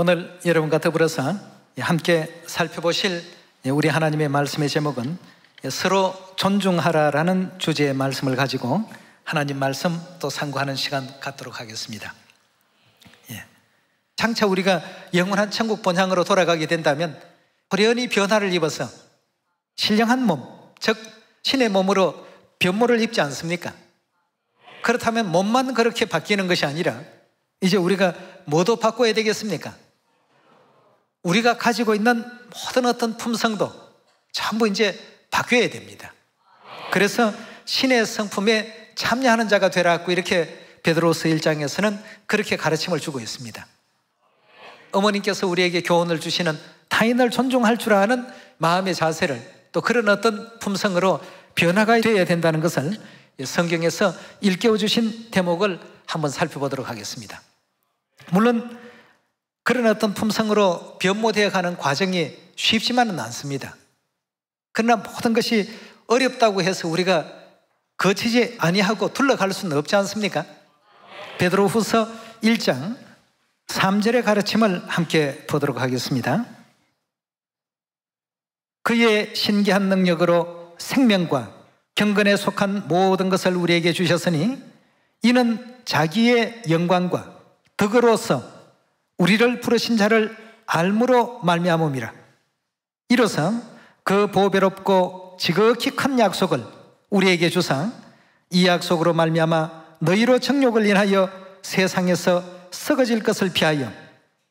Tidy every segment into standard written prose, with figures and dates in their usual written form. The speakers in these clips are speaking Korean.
오늘 여러분과 더불어서 함께 살펴보실 우리 하나님의 말씀의 제목은 서로 존중하라라는 주제의 말씀을 가지고 하나님 말씀 또 상고하는 시간 갖도록 하겠습니다. 장차 우리가 영원한 천국 본향으로 돌아가게 된다면 호련히 변화를 입어서 신령한 몸, 즉 신의 몸으로 변모를 입지 않습니까? 그렇다면 몸만 그렇게 바뀌는 것이 아니라 이제 우리가 뭐도 바꿔야 되겠습니까? 우리가 가지고 있는 모든 어떤 품성도 전부 이제 바뀌어야 됩니다. 그래서 신의 성품에 참여하는 자가 되라고 이렇게 베드로서 1장에서는 그렇게 가르침을 주고 있습니다. 어머님께서 우리에게 교훈을 주시는 타인을 존중할 줄 아는 마음의 자세를 또 그런 어떤 품성으로 변화가 되어야 된다는 것을 성경에서 일깨워 주신 대목을 한번 살펴보도록 하겠습니다. 물론 그런 어떤 품성으로 변모되어 가는 과정이 쉽지만은 않습니다. 그러나 모든 것이 어렵다고 해서 우리가 거치지 아니하고 둘러갈 수는 없지 않습니까? 베드로후서 1장 3절의 가르침을 함께 보도록 하겠습니다. 그의 신기한 능력으로 생명과 경건에 속한 모든 것을 우리에게 주셨으니 이는 자기의 영광과 덕으로서 우리를 부르신 자를 알므로 말미암음이라. 이로써 그 보배롭고 지극히 큰 약속을 우리에게 주사 이 약속으로 말미암아 너희로 정욕을 인하여 세상에서 썩어질 것을 피하여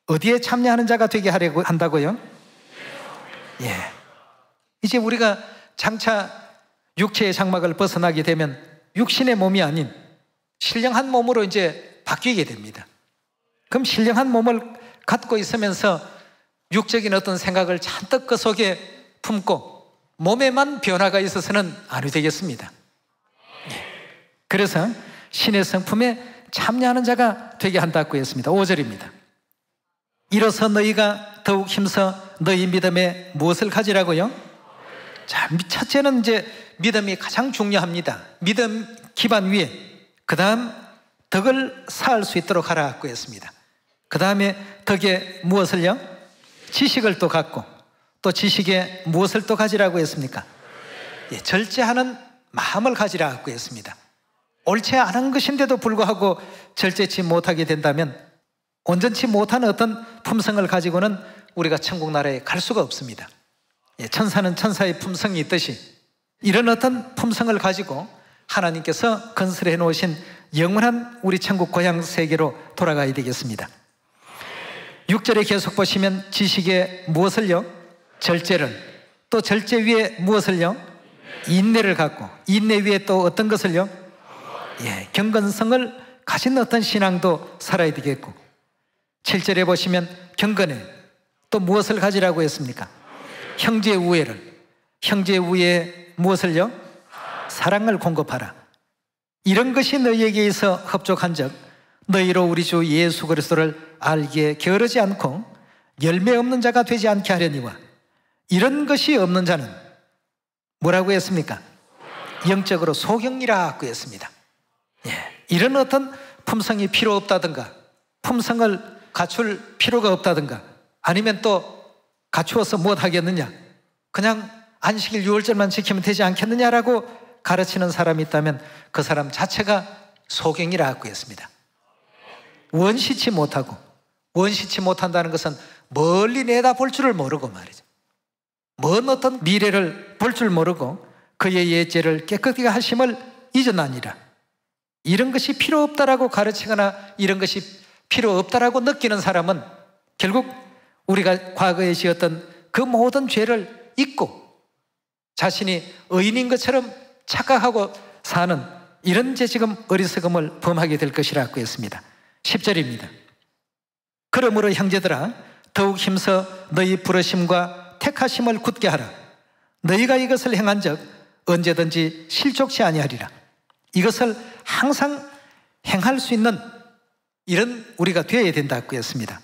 어디에 참여하는 자가 되게 하려고 한다고요? 이제 우리가 장차 육체의 장막을 벗어나게 되면 육신의 몸이 아닌 신령한 몸으로 이제 바뀌게 됩니다. 그럼 신령한 몸을 갖고 있으면서 육적인 어떤 생각을 잔뜩 그 속에 품고 몸에만 변화가 있어서는 안 되겠습니다. 그래서 신의 성품에 참여하는 자가 되게 한다고 했습니다. 5절입니다. 이로써 너희가 더욱 힘써 너희 믿음에 무엇을 가지라고요? 자, 첫째는 이제 믿음이 가장 중요합니다. 믿음 기반 위에 그 다음 덕을 쌓을 수 있도록 하라고 했습니다. 그 다음에 덕에 무엇을요? 지식을 또 갖고 또 지식에 무엇을 또 가지라고 했습니까? 절제하는 마음을 가지라고 했습니다. 옳지 않은 것인데도 불구하고 절제치 못하게 된다면 온전치 못한 어떤 품성을 가지고는 우리가 천국 나라에 갈 수가 없습니다. 천사는 천사의 품성이 있듯이 이런 어떤 품성을 가지고 하나님께서 건설해 놓으신 영원한 우리 천국 고향 세계로 돌아가야 되겠습니다. 6절에 계속 보시면 지식에 무엇을요? 절제를, 또 절제 위에 무엇을요? 인내를 갖고 인내 위에 또 어떤 것을요? 경건성을 가진 어떤 신앙도 살아야 되겠고 7절에 보시면 경건에 또 무엇을 가지라고 했습니까? 형제 우애를, 형제 우애에 무엇을요? 사랑을 공급하라. 이런 것이 너희에게 있어 흡족한 적 너희로 우리 주 예수 그리스도를 알기에 게으르지 않고 열매 없는 자가 되지 않게 하려니와 이런 것이 없는 자는 뭐라고 했습니까? 영적으로 소경이라고 했습니다. 이런 어떤 품성이 필요 없다든가 품성을 갖출 필요가 없다든가 아니면 또 갖추어서 못하겠느냐 그냥 안식일 6월절만 지키면 되지 않겠느냐라고 가르치는 사람이 있다면 그 사람 자체가 소경이라고 했습니다. 원시치 못하고 원시치 못한다는 것은 멀리 내다볼 줄을 모르고 말이죠. 먼 어떤 미래를 볼 줄 모르고 그의 예죄를 깨끗하게 하심을 잊어나니라. 이런 것이 필요 없다라고 가르치거나 이런 것이 필요 없다라고 느끼는 사람은 결국 우리가 과거에 지었던 그 모든 죄를 잊고 자신이 의인인 것처럼 착각하고 사는 이런 지금 어리석음을 범하게 될 것이라고 했습니다. 10절입니다. 그러므로 형제들아 더욱 힘써 너희 부르심과 택하심을 굳게 하라. 너희가 이것을 행한 적 언제든지 실족치 아니하리라. 이것을 항상 행할 수 있는 이런 우리가 되어야 된다고 했습니다.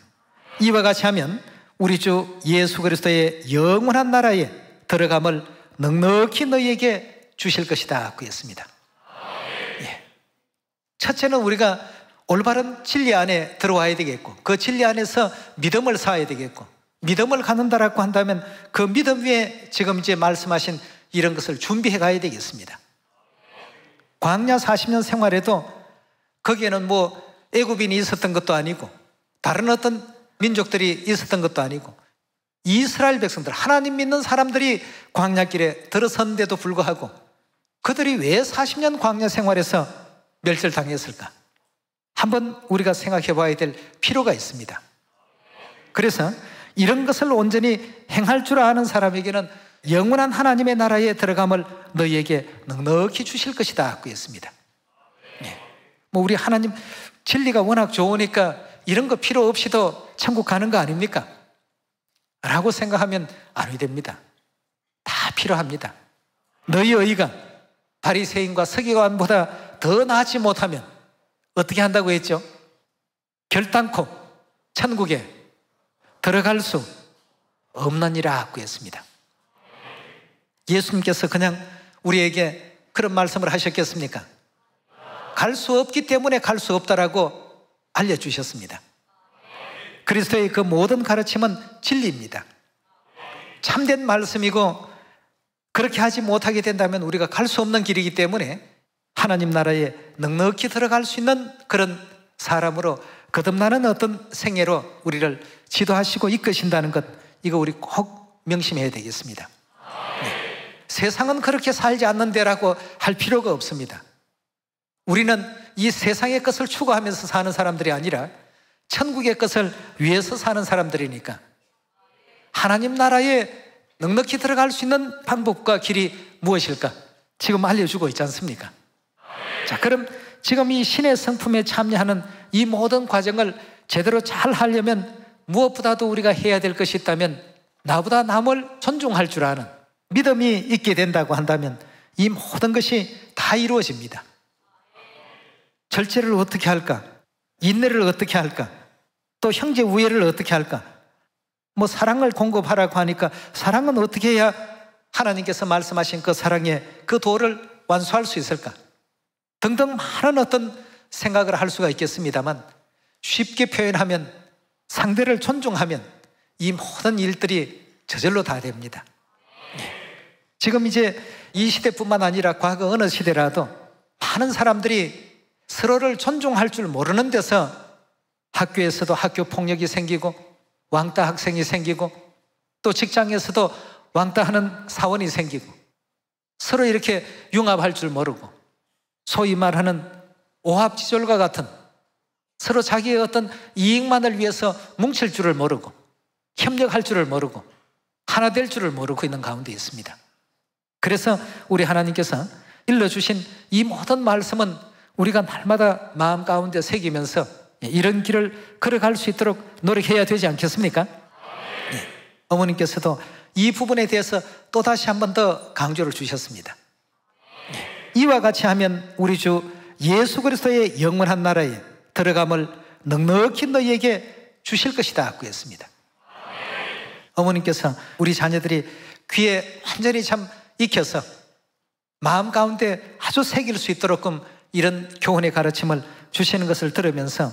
이와 같이 하면 우리 주 예수 그리스도의 영원한 나라에 들어감을 넉넉히 너희에게 주실 것이다 고 했습니다. 첫째는 우리가 올바른 진리 안에 들어와야 되겠고, 그 진리 안에서 믿음을 쌓아야 되겠고, 믿음을 갖는다라고 한다면 그 믿음 위에 지금 이제 말씀하신 이런 것을 준비해 가야 되겠습니다. 광야 40년 생활에도 거기에는 뭐 애굽인이 있었던 것도 아니고 다른 어떤 민족들이 있었던 것도 아니고 이스라엘 백성들, 하나님 믿는 사람들이 광야길에 들어섰는데도 불구하고 그들이 왜 40년 광야 생활에서 멸절당했을까? 한번 우리가 생각해 봐야 될 필요가 있습니다. 그래서 이런 것을 온전히 행할 줄 아는 사람에게는 영원한 하나님의 나라에 들어감을 너희에게 넉넉히 주실 것이다 하고 했습니다. 뭐 우리 하나님 진리가 워낙 좋으니까 이런 거 필요 없이도 천국 가는 거 아닙니까? 라고 생각하면 안 됩니다. 다 필요합니다. 너희 의가 바리새인과 서기관보다 더 나지 못하면 어떻게 한다고 했죠? 결단코 천국에 들어갈 수 없느니라 하고 했습니다. 예수님께서 그냥 우리에게 그런 말씀을 하셨겠습니까? 갈 수 없기 때문에 갈 수 없다라고 알려주셨습니다. 그리스도의 그 모든 가르침은 진리입니다. 참된 말씀이고, 그렇게 하지 못하게 된다면 우리가 갈 수 없는 길이기 때문에 하나님 나라에 넉넉히 들어갈 수 있는 그런 사람으로 거듭나는 어떤 생애로 우리를 지도하시고 이끄신다는 것, 이거 우리 꼭 명심해야 되겠습니다. 세상은 그렇게 살지 않는데라고 할 필요가 없습니다. 우리는 이 세상의 것을 추구하면서 사는 사람들이 아니라 천국의 것을 위해서 사는 사람들이니까 하나님 나라에 넉넉히 들어갈 수 있는 방법과 길이 무엇일까? 지금 알려주고 있지 않습니까? 자, 그럼 지금 이 신의 성품에 참여하는 이 모든 과정을 제대로 잘 하려면 무엇보다도 우리가 해야 될 것이 있다면, 나보다 남을 존중할 줄 아는 믿음이 있게 된다고 한다면 이 모든 것이 다 이루어집니다. 절제를 어떻게 할까? 인내를 어떻게 할까? 또 형제 우애를 어떻게 할까? 뭐 사랑을 공급하라고 하니까 사랑은 어떻게 해야 하나님께서 말씀하신 그 사랑의 그 도를 완수할 수 있을까? 등등 많은 어떤 생각을 할 수가 있겠습니다만, 쉽게 표현하면 상대를 존중하면 이 모든 일들이 저절로 다 됩니다. 지금 이제 이 시대뿐만 아니라 과거 어느 시대라도 많은 사람들이 서로를 존중할 줄 모르는 데서 학교에서도 학교 폭력이 생기고 왕따 학생이 생기고 또 직장에서도 왕따하는 사원이 생기고 서로 이렇게 융합할 줄 모르고 소위 말하는 오합지졸과 같은 서로 자기의 어떤 이익만을 위해서 뭉칠 줄을 모르고 협력할 줄을 모르고 하나 될 줄을 모르고 있는 가운데 있습니다. 그래서 우리 하나님께서 일러주신 이 모든 말씀은 우리가 날마다 마음 가운데 새기면서 이런 길을 걸어갈 수 있도록 노력해야 되지 않겠습니까? 네. 어머님께서도 이 부분에 대해서 또다시 한 번 더 강조를 주셨습니다. 네. 이와 같이 하면 우리 주 예수 그리스도의 영원한 나라에 들어감을 넉넉히 너희에게 주실 것이다 하고 했습니다. 어머님께서 우리 자녀들이 귀에 완전히 참 익혀서 마음 가운데 아주 새길 수 있도록끔 이런 교훈의 가르침을 주시는 것을 들으면서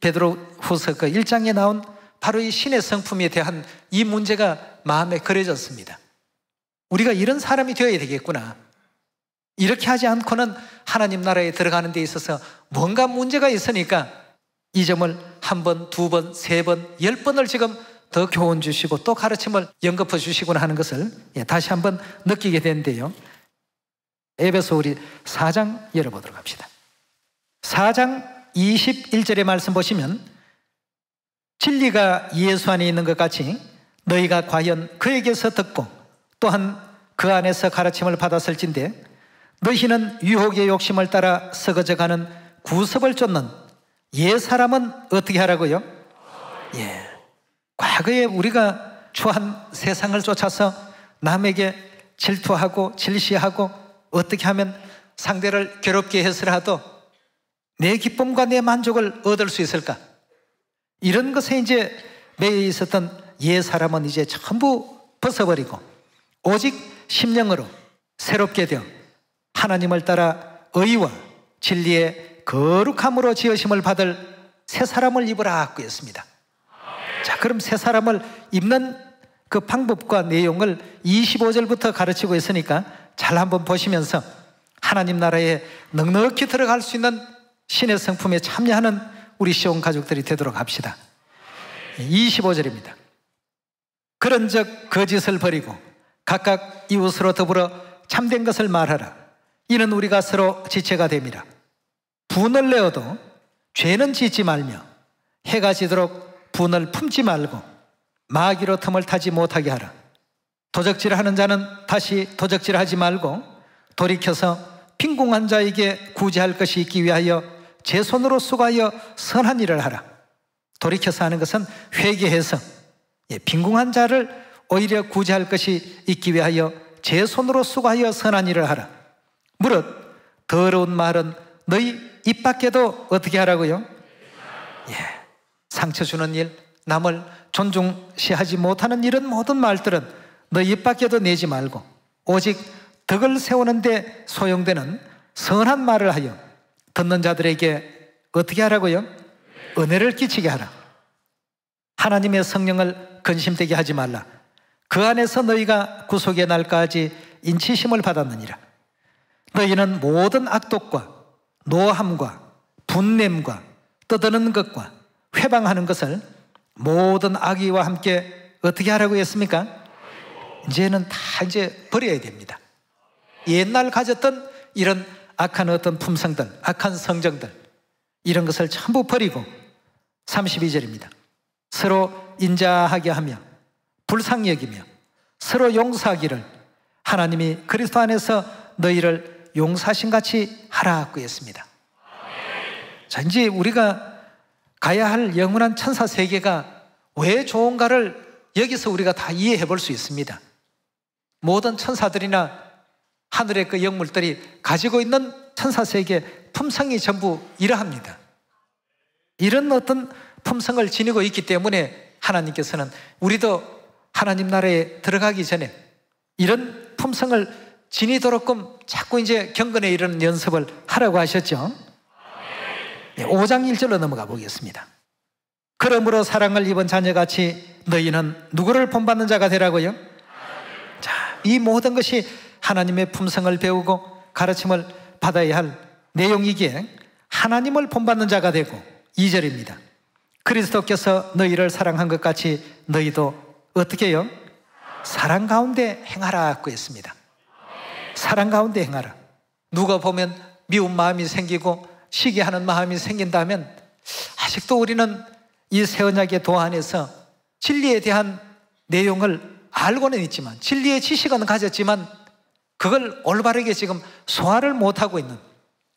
베드로 후서 그 1장에 나온 바로 이 신의 성품에 대한 이 문제가 마음에 그려졌습니다. 우리가 이런 사람이 되어야 되겠구나. 이렇게 하지 않고는 하나님 나라에 들어가는 데 있어서 뭔가 문제가 있으니까 이 점을 한 번, 두 번, 세 번, 10번을 지금 더 교훈 주시고 또 가르침을 연급해 주시구나 하는 것을 다시 한번 느끼게 되는데요. 에베소 우리 4장 열어보도록 합시다. 4장 21절의 말씀 보시면 진리가 예수 안에 있는 것 같이 너희가 과연 그에게서 듣고 또한 그 안에서 가르침을 받았을진데 너희는 유혹의 욕심을 따라 썩어져가는 구습을 쫓는 옛사람은 어떻게 하라고요? 과거에 우리가 추한 세상을 쫓아서 남에게 질투하고 질시하고 어떻게 하면 상대를 괴롭게 해서라도 내 기쁨과 내 만족을 얻을 수 있을까? 이런 것에 이제 매여 있었던 옛사람은 이제 전부 벗어버리고 오직 심령으로 새롭게 되어 하나님을 따라 의와 진리의 거룩함으로 지으심을 받을 새 사람을 입으라 하고 했습니다. 자, 그럼 새 사람을 입는 그 방법과 내용을 25절부터 가르치고 있으니까 잘 한번 보시면서 하나님 나라에 넉넉히 들어갈 수 있는 신의 성품에 참여하는 우리 시온 가족들이 되도록 합시다. 25절입니다. 그런즉 거짓을 버리고 각각 이웃으로 더불어 참된 것을 말하라. 이는 우리가 서로 지체가 됨이라. 분을 내어도 죄는 짓지 말며 해가 지도록 분을 품지 말고 마귀로 틈을 타지 못하게 하라. 도적질하는 자는 다시 도적질하지 말고 돌이켜서 빈궁한 자에게 구제할 것이 있기 위하여 제 손으로 수고하여 선한 일을 하라. 돌이켜서 하는 것은 회개해서 빈궁한 자를 오히려 구제할 것이 있기 위하여 제 손으로 수고하여 선한 일을 하라. 무릇 더러운 말은 너희 입 밖에도 어떻게 하라고요? 상처 주는 일, 남을 존중시하지 못하는 이런 모든 말들은 너희 입 밖에도 내지 말고 오직 덕을 세우는 데 소용되는 선한 말을 하여 듣는 자들에게 어떻게 하라고요? 은혜를 끼치게 하라. 하나님의 성령을 근심되게 하지 말라. 그 안에서 너희가 구속의 날까지 인치심을 받았느니라. 너희는 모든 악독과 노함과 분냄과 떠드는 것과 회방하는 것을 모든 악의와 함께 어떻게 하라고 했습니까? 이제는 다 버려야 됩니다. 옛날 가졌던 이런 악한 어떤 품성들, 악한 성정들, 이런 것을 전부 버리고 32절입니다. 서로 인자하게 하며 불쌍히 여기며 서로 용서하기를 하나님이 그리스도 안에서 너희를 용사신 같이 하라고 했습니다. 자, 이제 우리가 가야 할 영원한 천사 세계가 왜 좋은가를 여기서 우리가 다 이해해 볼 수 있습니다. 모든 천사들이나 하늘의 그 영물들이 가지고 있는 천사 세계 품성이 전부 이러합니다. 이런 어떤 품성을 지니고 있기 때문에 하나님께서는 우리도 하나님 나라에 들어가기 전에 이런 품성을 지니도록끔 자꾸 이제 경건에 이르는 연습을 하라고 하셨죠. 5장 1절로 넘어가 보겠습니다. 그러므로 사랑을 입은 자녀같이 너희는 누구를 본받는 자가 되라고요? 자, 이 모든 것이 하나님의 품성을 배우고 가르침을 받아야 할 내용이기에 하나님을 본받는 자가 되고 2절입니다. 그리스도께서 너희를 사랑한 것 같이 너희도 어떻게 해요? 사랑 가운데 행하라고 했습니다. 사랑 가운데 행하라. 누가 보면 미운 마음이 생기고 시기하는 마음이 생긴다면 아직도 우리는 이 새 언약의 도화 안에서 진리에 대한 내용을 알고는 있지만, 진리의 지식은 가졌지만 그걸 올바르게 지금 소화를 못하고 있는,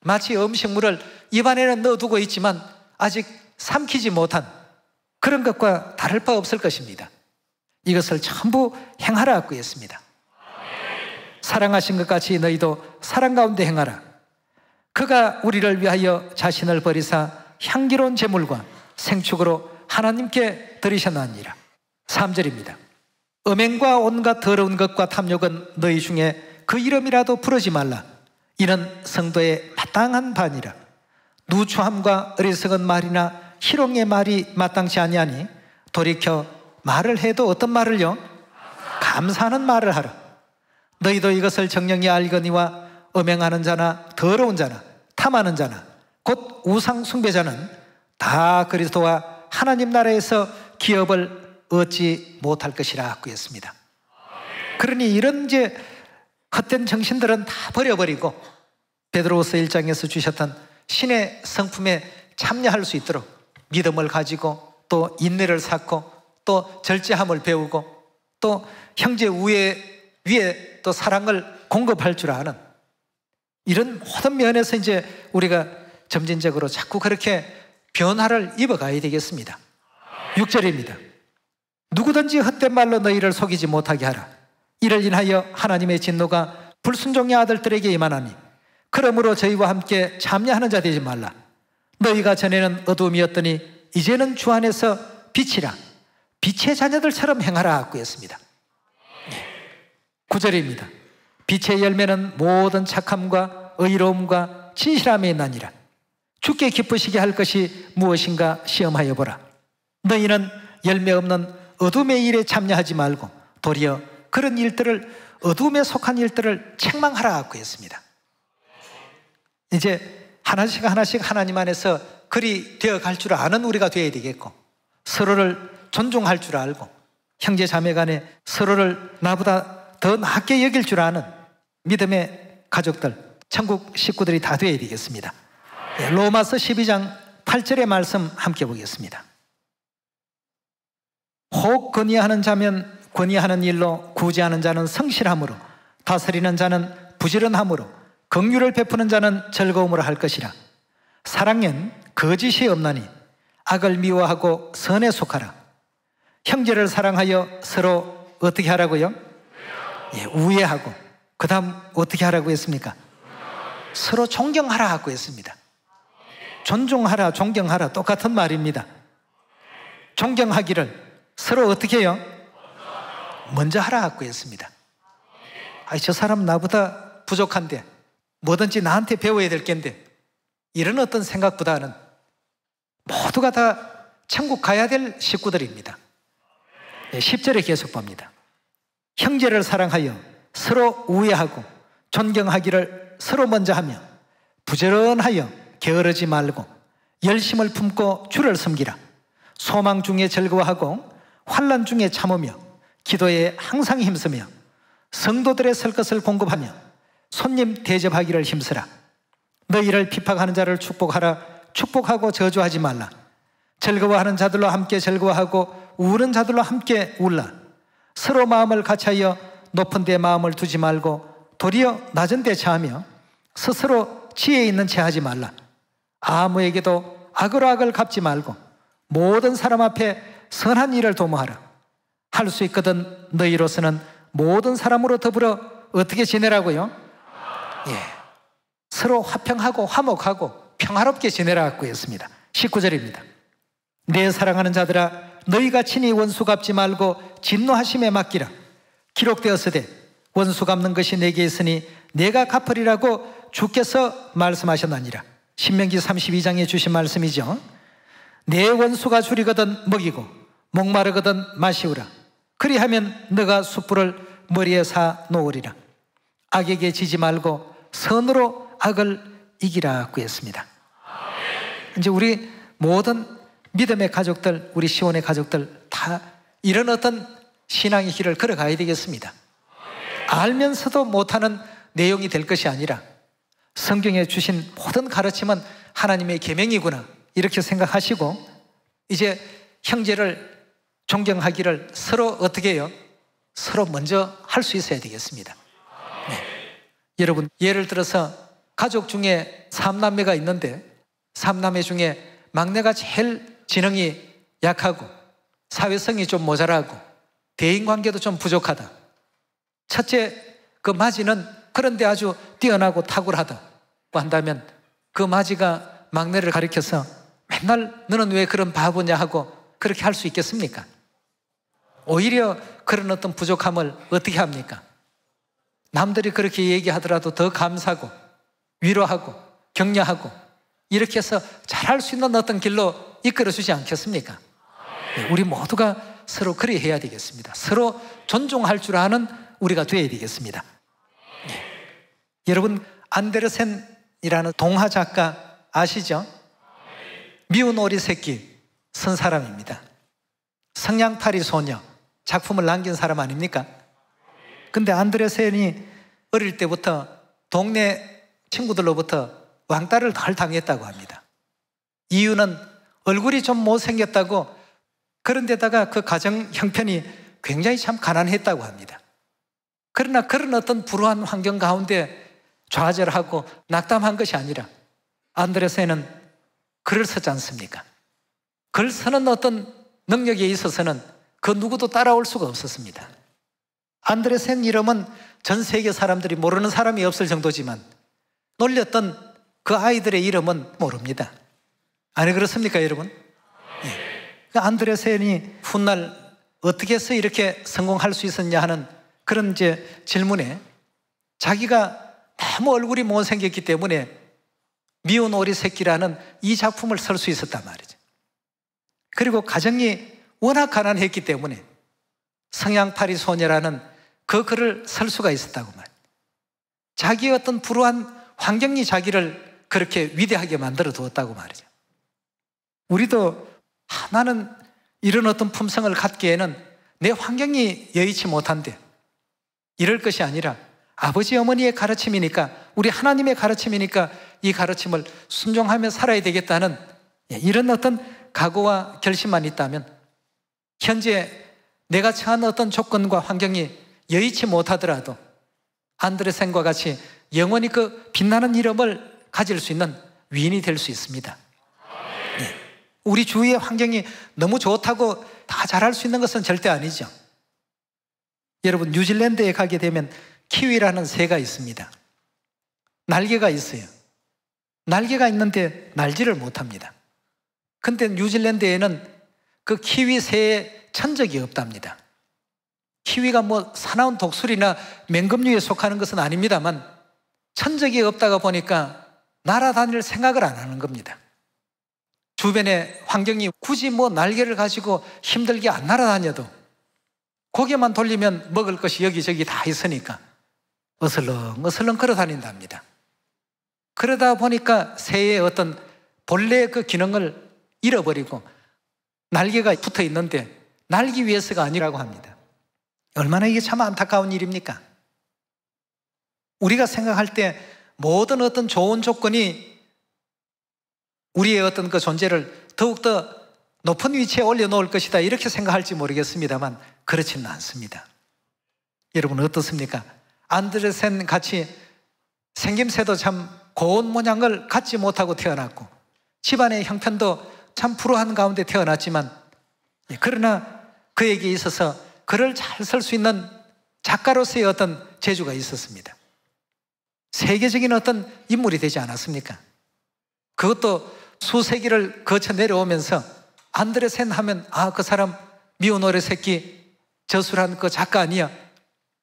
마치 음식물을 입안에는 넣어두고 있지만 아직 삼키지 못한 그런 것과 다를 바 없을 것입니다. 이것을 전부 행하라고 했습니다. 사랑하신 것 같이 너희도 사랑 가운데 행하라. 그가 우리를 위하여 자신을 버리사 향기로운 제물과 생축으로 하나님께 드리셨나니라. 3절입니다. 음행과 온갖 더러운 것과 탐욕은 너희 중에 그 이름이라도 부르지 말라. 이는 성도의 마땅한 반이라. 누추함과 어리석은 말이나 희롱의 말이 마땅치 아니하니 돌이켜 말을 해도 어떤 말을요? 감사하는 말을 하라. 너희도 이것을 정령이 알거니와 음행하는 자나 더러운 자나 탐하는 자나 곧 우상 숭배자는 다 그리스도와 하나님 나라에서 기업을 얻지 못할 것이라고 했습니다. 그러니 이런 이제 헛된 정신들은 다 버려버리고 베드로후서 1장에서 주셨던 신의 성품에 참여할 수 있도록 믿음을 가지고 또 인내를 쌓고 또 절제함을 배우고 또 형제 위에 또 사랑을 공급할 줄 아는 이런 모든 면에서 이제 우리가 점진적으로 자꾸 그렇게 변화를 입어가야 되겠습니다. 6절입니다. 누구든지 헛된 말로 너희를 속이지 못하게 하라. 이를 인하여 하나님의 진노가 불순종의 아들들에게 임하나니 그러므로 저희와 함께 참여하는 자 되지 말라. 너희가 전에는 어두움이었더니 이제는 주 안에서 빛이라. 빛의 자녀들처럼 행하라 하고 했습니다. 9절입니다. 빛의 열매는 모든 착함과 의로움과 진실함에 있나니라. 주께 기쁘시게 할 것이 무엇인가 시험하여 보라. 너희는 열매 없는 어둠의 일에 참여하지 말고 도리어 그런 일들을, 어둠에 속한 일들을 책망하라고 했습니다. 이제 하나씩 하나씩 하나님 안에서 그리 되어 갈 줄 아는 우리가 되어야 되겠고, 서로를 존중할 줄 알고, 형제 자매 간에 서로를 나보다 더 낮게 여길 줄 아는 믿음의 가족들, 천국 식구들이 다 되어야 되겠습니다. 로마서 12장 8절의 말씀 함께 보겠습니다. 혹 건의하는 자면 권위하는 일로, 구제하는 자는 성실함으로, 다스리는 자는 부지런함으로, 긍휼을 베푸는 자는 즐거움으로 할 것이라. 사랑엔 거짓이 없나니 악을 미워하고 선에 속하라. 형제를 사랑하여 서로 어떻게 하라고요? 우애하고, 그 다음 어떻게 하라고 했습니까? 서로 존경하라 하고 했습니다. 존중하라, 존경하라 똑같은 말입니다. 존경하기를 서로 어떻게 해요? 먼저 하라 하고 했습니다. 저 사람 나보다 부족한데 뭐든지 나한테 배워야 될 겐데, 이런 어떤 생각보다는 모두가 다 천국 가야 될 식구들입니다. 10절에 계속 봅니다. 형제를 사랑하여 서로 우애하고 존경하기를 서로 먼저 하며 부지런하여 게으르지 말고 열심을 품고 주를 섬기라. 소망 중에 즐거워하고 환난 중에 참으며 기도에 항상 힘쓰며 성도들의 설 것을 공급하며 손님 대접하기를 힘쓰라. 너희를 비박하는 자를 축복하라. 축복하고 저주하지 말라. 즐거워하는 자들로 함께 즐거워하고 우는 자들로 함께 울라. 서로 마음을 같이하여 높은 데 마음을 두지 말고 도리어 낮은 데 처하며 스스로 지혜 있는 채 하지 말라. 아무에게도 악으로 악을 갚지 말고 모든 사람 앞에 선한 일을 도모하라. 할 수 있거든 너희로서는 모든 사람으로 더불어 어떻게 지내라고요? 서로 화평하고 화목하고 평화롭게 지내라고 했습니다. 19절입니다. 내 사랑하는 자들아, 너희가 친히 원수 갚지 말고 진노하심에 맡기라. 기록되었으되 원수 갚는 것이 내게 있으니 내가 갚으리라고 주께서 말씀하셨나니라. 신명기 32장에 주신 말씀이죠. 내 원수가 줄이거든 먹이고 목마르거든 마시우라. 그리하면 너가 숯불을 머리에 사 놓으리라. 악에게 지지 말고 선으로 악을 이기라고 했습니다. 이제 우리 모든 믿음의 가족들, 우리 시온의 가족들 다 이런 어떤 신앙의 길을 걸어가야 되겠습니다. 알면서도 못하는 내용이 될 것이 아니라 성경에 주신 모든 가르침은 하나님의 계명이구나 이렇게 생각하시고, 이제 형제를 존경하기를 서로 어떻게 해요? 서로 먼저 할 수 있어야 되겠습니다. 여러분, 예를 들어서 가족 중에 3남매가 있는데 3남매 중에 막내가 제일 지능이 약하고 사회성이 좀 모자라고 대인관계도 좀 부족하다. 첫째 그 마지는 그런데 아주 뛰어나고 탁월하다고 한다면 그 마지가 막내를 가리켜서 맨날 너는 왜 그런 바보냐 하고 그렇게 할 수 있겠습니까? 오히려 그런 어떤 부족함을 어떻게 합니까? 남들이 그렇게 얘기하더라도 더 감사하고 위로하고 격려하고 이렇게 해서 잘할 수 있는 어떤 길로 이끌어주지 않겠습니까? 우리 모두가 서로 그리 해야 되겠습니다. 서로 존중할 줄 아는 우리가 되어야 되겠습니다. 여러분, 안데르센이라는 동화 작가 아시죠? 미운 오리 새끼 쓴 사람입니다. 성냥팔이 소녀 작품을 남긴 사람 아닙니까? 근데 안데르센이 어릴 때부터 동네 친구들로부터 왕따를 덜 당했다고 합니다. 이유는 얼굴이 좀 못생겼다고, 그런데다가 그 가정 형편이 굉장히 참 가난했다고 합니다. 그러나 그런 어떤 불우한 환경 가운데 좌절하고 낙담한 것이 아니라 안데르센은 글을 썼지 않습니까? 글 쓰는 어떤 능력에 있어서는 그 누구도 따라올 수가 없었습니다. 안데르센 이름은 전 세계 사람들이 모르는 사람이 없을 정도지만 놀렸던 그 아이들의 이름은 모릅니다. 아니 그렇습니까 여러분? 안데르센이 훗날 어떻게 해서 이렇게 성공할 수 있었냐 하는 그런 질문에 자기가 너무 얼굴이 못생겼기 때문에 미운 오리 새끼라는 이 작품을 쓸 수 있었단 말이죠. 그리고 가정이 워낙 가난했기 때문에 성냥팔이 소녀라는 그 글을 쓸 수가 있었다고 말이에요. 자기의 어떤 불우한 환경이 자기를 그렇게 위대하게 만들어 두었다고 말이죠. 우리도 나는 이런 어떤 품성을 갖기에는 내 환경이 여의치 못한데, 이럴 것이 아니라 아버지 어머니의 가르침이니까, 우리 하나님의 가르침이니까 이 가르침을 순종하며 살아야 되겠다는 이런 어떤 각오와 결심만 있다면, 현재 내가 처한 어떤 조건과 환경이 여의치 못하더라도 안드레센과 같이 영원히 그 빛나는 이름을 가질 수 있는 위인이 될 수 있습니다. 우리 주위의 환경이 너무 좋다고 다 잘할 수 있는 것은 절대 아니죠. 여러분, 뉴질랜드에 가게 되면 키위라는 새가 있습니다. 날개가 있어요. 날개가 있는데 날지를 못합니다. 근데 뉴질랜드에는 그 키위 새의 천적이 없답니다. 키위가 뭐 사나운 독수리나 맹금류에 속하는 것은 아닙니다만 천적이 없다가 보니까 날아다닐 생각을 안 하는 겁니다. 주변의 환경이 굳이 뭐 날개를 가지고 힘들게 안 날아다녀도 고개만 돌리면 먹을 것이 여기저기 다 있으니까 어슬렁 어슬렁 걸어 다닌답니다. 그러다 보니까 새의 어떤 본래의 그 기능을 잃어버리고 날개가 붙어 있는데 날기 위해서가 아니라고 합니다. 얼마나 이게 참 안타까운 일입니까? 우리가 생각할 때 모든 어떤 좋은 조건이 우리의 어떤 그 존재를 더욱더 높은 위치에 올려놓을 것이다, 이렇게 생각할지 모르겠습니다만 그렇지는 않습니다. 여러분 어떻습니까? 안드레센 같이 생김새도 참 고운 모양을 갖지 못하고 태어났고 집안의 형편도 참 불우한 가운데 태어났지만, 그러나 그에게 있어서 글을 잘 쓸 수 있는 작가로서의 어떤 재주가 있었습니다. 세계적인 어떤 인물이 되지 않았습니까? 그것도 수세기를 거쳐 내려오면서 안드레센 하면 그 사람 미운 오리 새끼 저술한 그 작가 아니야,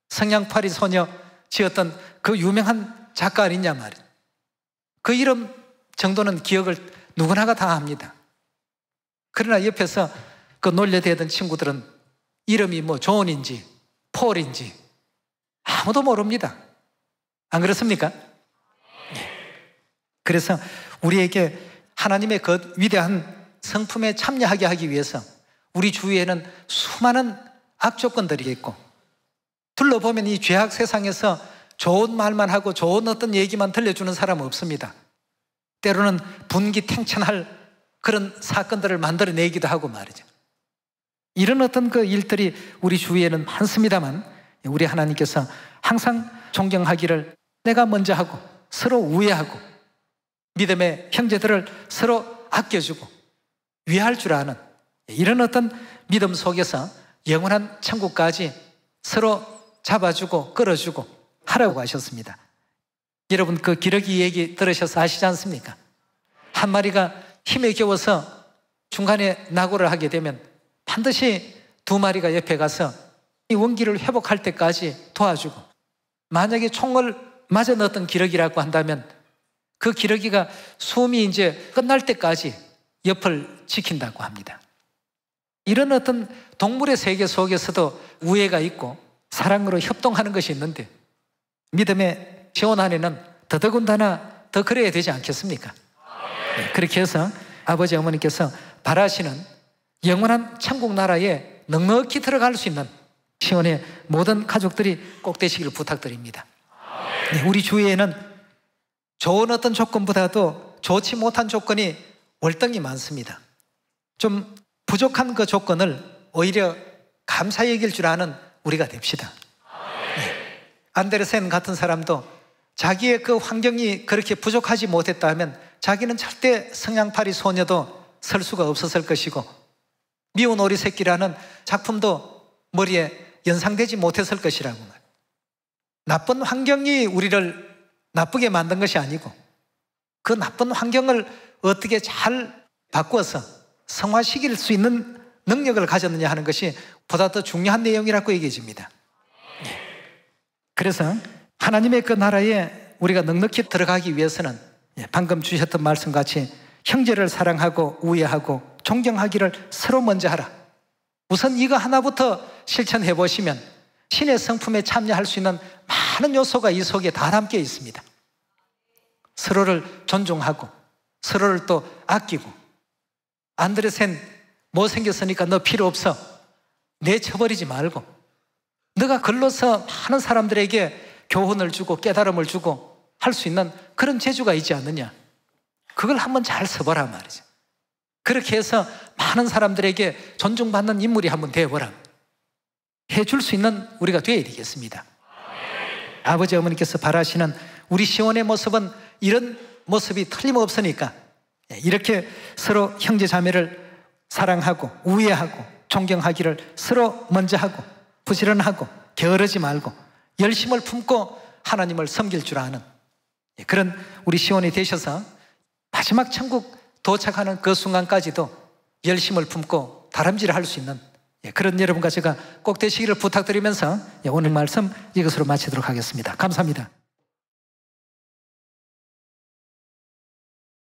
성냥팔이 소녀 지었던 그 유명한 작가 아니냐 말이야. 그 이름 정도는 기억을 누구나가 다 합니다. 그러나 옆에서 그 놀려대던 친구들은 이름이 뭐 존인지 폴인지 아무도 모릅니다. 안 그렇습니까? 그래서 우리에게 하나님의 그 위대한 성품에 참여하게 하기 위해서 우리 주위에는 수많은 악조건들이 있고, 둘러보면 이 죄악 세상에서 좋은 말만 하고 좋은 어떤 얘기만 들려주는 사람은 없습니다. 때로는 분기탱천할 그런 사건들을 만들어내기도 하고 말이죠. 이런 어떤 그 일들이 우리 주위에는 많습니다만, 우리 하나님께서 항상 존경하기를 내가 먼저 하고 서로 우애하고 믿음의 형제들을 서로 아껴주고 위할 줄 아는 이런 어떤 믿음 속에서 영원한 천국까지 서로 잡아주고 끌어주고 하라고 하셨습니다. 여러분 그 기러기 얘기 들으셔서 아시지 않습니까? 한 마리가 힘에 겨워서 중간에 낙오를 하게 되면 반드시 두 마리가 옆에 가서 이 원기를 회복할 때까지 도와주고, 만약에 총을 맞아 넣었던 기러기라고 한다면 그 기러기가 숨이 이제 끝날 때까지 옆을 지킨다고 합니다. 이런 어떤 동물의 세계 속에서도 우애가 있고 사랑으로 협동하는 것이 있는데, 믿음의 지원 안에는 더더군다나 더 그래야 되지 않겠습니까? 네, 그렇게 해서 아버지 어머니께서 바라시는 영원한 천국 나라에 넉넉히 들어갈 수 있는 시온의 모든 가족들이 꼭 되시기를 부탁드립니다. 네, 우리 주위에는 좋은 어떤 조건보다도 좋지 못한 조건이 월등히 많습니다. 좀 부족한 그 조건을 오히려 감사히 여길 줄 아는 우리가 됩시다. 네. 안데르센 같은 사람도 자기의 그 환경이 그렇게 부족하지 못했다 하면 자기는 절대 성냥팔이 소녀도 설 수가 없었을 것이고, 미운 오리 새끼라는 작품도 머리에 연상되지 못했을 것이라고 말이에요. 나쁜 환경이 우리를 나쁘게 만든 것이 아니고 그 나쁜 환경을 어떻게 잘 바꿔서 성화시킬 수 있는 능력을 가졌느냐 하는 것이 보다 더 중요한 내용이라고 얘기해 줍니다. 그래서 하나님의 그 나라에 우리가 넉넉히 들어가기 위해서는 방금 주셨던 말씀같이 형제를 사랑하고 우애하고 존경하기를 서로 먼저 하라. 우선 이거 하나부터 실천해 보시면 신의 성품에 참여할 수 있는 많은 요소가 이 속에 다 담겨 있습니다. 서로를 존중하고 서로를 또 아끼고, 안드레센 못생겼으니까 너 필요 없어 내쳐버리지 말고, 너가 글로서 많은 사람들에게 교훈을 주고 깨달음을 주고 할 수 있는 그런 재주가 있지 않느냐, 그걸 한번 잘 써보라 말이죠. 그렇게 해서 많은 사람들에게 존중받는 인물이 한번 되어보라. 해줄 수 있는 우리가 되어야 되겠습니다. 아버지 어머니께서 바라시는 우리 시온의 모습은 이런 모습이 틀림없으니까 이렇게 서로 형제 자매를 사랑하고 우애하고 존경하기를 서로 먼저 하고, 부지런하고 게으르지 말고 열심을 품고 하나님을 섬길 줄 아는 그런 우리 시온이 되셔서 마지막 천국 도착하는 그 순간까지도 열심을 품고 다름질할 수 있는 그런 여러분과 제가 꼭 되시기를 부탁드리면서 오늘 말씀 이것으로 마치도록 하겠습니다. 감사합니다.